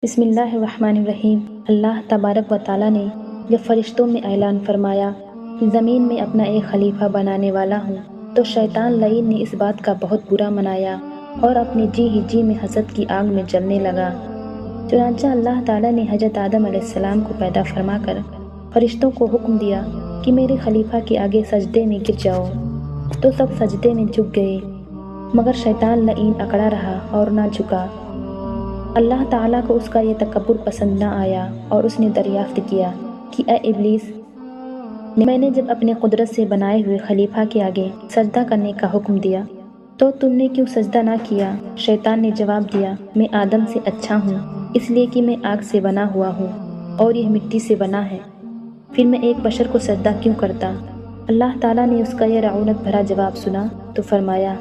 بسم اللہ الرحمن الرحیم۔ اللہ تبارک و تعالیٰ نے جب فرشتوں میں اعلان فرمایا کہ زمین میں اپنا ایک خلیفہ بنانے والا ہوں، تو شیطان لعین نے اس بات کا بہت برا منایا اور اپنے جی میں حسد کی آگ میں جلنے لگا۔ چنانچہ اللہ تعالیٰ نے حضرت آدم علیہ السلام کو پیدا فرما کر فرشتوں کو حکم دیا کہ میرے خلیفہ کے آگے سجدے میں گر جاؤ، تو سب سجدے میں جھک گئے، مگر شیطان لعین اکڑا رہا اور نہ جھکا۔ اللہ تعالیٰ کو اس کا یہ تکبر پسند نہ آیا اور اس نے دریافت کیا کہ اے ابلیس، میں نے جب اپنے قدرت سے بنائے ہوئے خلیفہ کے آگے سجدہ کرنے کا حکم دیا تو تم نے کیوں سجدہ نہ کیا؟ شیطان نے جواب دیا، میں آدم سے اچھا ہوں، اس لیے کہ میں آگ سے بنا ہوا ہوں اور یہ مٹی سے بنا ہے، پھر میں ایک بشر کو سجدہ کیوں کرتا؟ اللہ تعالیٰ نے اس کا یہ رعونت بھرا جواب سنا تو فرمایا،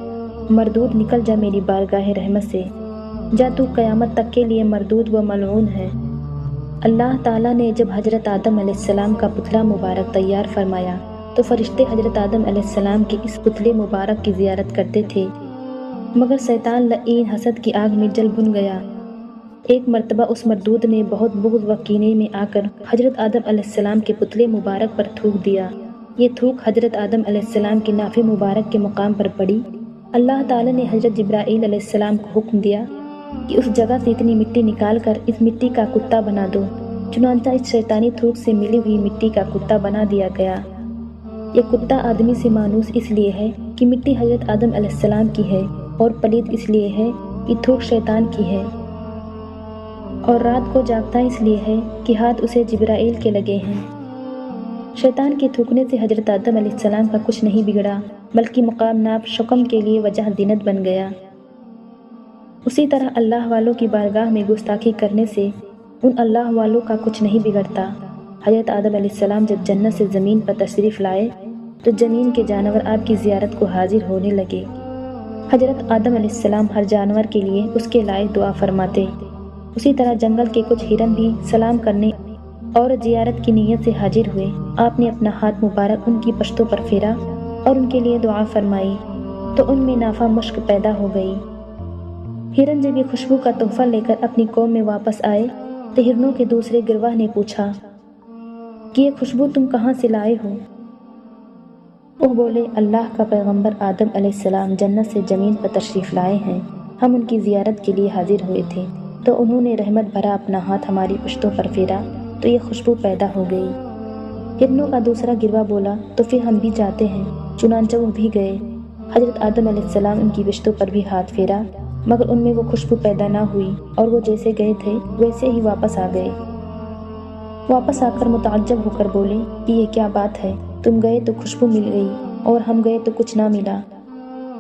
مردود نکل جا میری بارگاہ رحمت سے، جا تو قیامت تک کے لیے مردود و ملعون ہے۔ اللہ تعالیٰ نے جب حضرت آدم علیہ السلام کا پتلا مبارک تیار فرمایا تو فرشتے حضرت آدم علیہ السلام کے اس پتلے مبارک کی زیارت کرتے تھے، مگر شیطان لعین حسد کی آگ میں جل بھن گیا۔ ایک مرتبہ اس مردود نے بہت بغض و کینے میں آ کر حضرت آدم علیہ السلام کے پتلے مبارک پر تھوک دیا۔ یہ تھوک حضرت آدم علیہ السلام کے نافع مبارک کے مقام پر پڑی۔ اللہ تعالیٰ نے حضرت جبرائیل علیہ السلام کو حکم دیا کہ اس جگہ سے اتنی مٹی نکال کر اس مٹی کا کتا بنا دو۔ چنانچہ اس شیطانی تھوک سے ملی ہوئی مٹی کا کتا بنا دیا گیا۔ یہ کتا آدمی سے مانوس اس لیے ہے کہ مٹی حضرت آدم علیہ السلام کی ہے، اور پلید اس لیے ہے کہ تھوک شیطان کی ہے، اور رات کو جاگتا اس لیے ہے کہ ہاتھ اسے جبرائیل کے لگے ہیں۔ شیطان کے تھوکنے سے حضرت آدم علیہ السلام کا کچھ نہیں بگڑا، بلکہ مقام ناب شکم کے لیے وجہ دینت بن گیا۔ اسی طرح اللہ والوں کی بارگاہ میں گستاخی کرنے سے ان اللہ والوں کا کچھ نہیں بگڑتا۔ حضرت آدم علیہ السلام جب جنت سے زمین پر تشریف لائے تو زمین کے جانور آپ کی زیارت کو حاضر ہونے لگے۔ حضرت آدم علیہ السلام ہر جانور کے لیے اس کے لائق دعا فرماتے۔ اسی طرح جنگل کے کچھ ہرن بھی سلام کرنے اور زیارت کی نیت سے حاضر ہوئے۔ آپ نے اپنا ہاتھ مبارک ان کی پشتوں پر پھیرا اور ان کے لیے دعا فرمائی تو ان میں نافع مشک پیدا ہو گئی۔ ہرن جب یہ خوشبو کا تحفہ لے کر اپنی قوم میں واپس آئے تو ہرنوں کے دوسرے گروہ نے پوچھا کہ یہ خوشبو تم کہاں سے لائے ہو؟ وہ بولے، اللہ کا پیغمبر آدم علیہ السلام جنت سے زمین پر تشریف لائے ہیں، ہم ان کی زیارت کے لیے حاضر ہوئے تھے تو انہوں نے رحمت بھرا اپنا ہاتھ ہماری پشتوں پر پھیرا تو یہ خوشبو پیدا ہو گئی۔ ہرنوں کا دوسرا گروہ بولا، تو پھر ہم بھی جاتے ہیں۔ چنانچہ وہ بھی گئے۔ حضرت آدم علیہ السلام ان کی پشتوں پر بھی ہاتھ پھیرا، مگر ان میں وہ خوشبو پیدا نہ ہوئی، اور وہ جیسے گئے تھے ویسے ہی واپس آ گئے۔ واپس آ کر متعجب ہو کر بولے کہ یہ کیا بات ہے، تم گئے تو خوشبو مل گئی اور ہم گئے تو کچھ نہ ملا۔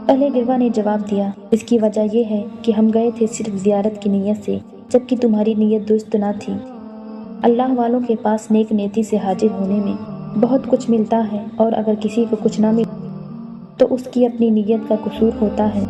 پہلے گروہ نے جواب دیا، اس کی وجہ یہ ہے کہ ہم گئے تھے صرف زیارت کی نیت سے، جبکہ تمہاری نیت درست نہ تھی۔ اللہ والوں کے پاس نیک نیتی سے حاضر ہونے میں بہت کچھ ملتا ہے، اور اگر کسی کو کچھ نہ ملے تو اس کی اپنی نیت کا قصور ہوتا ہے۔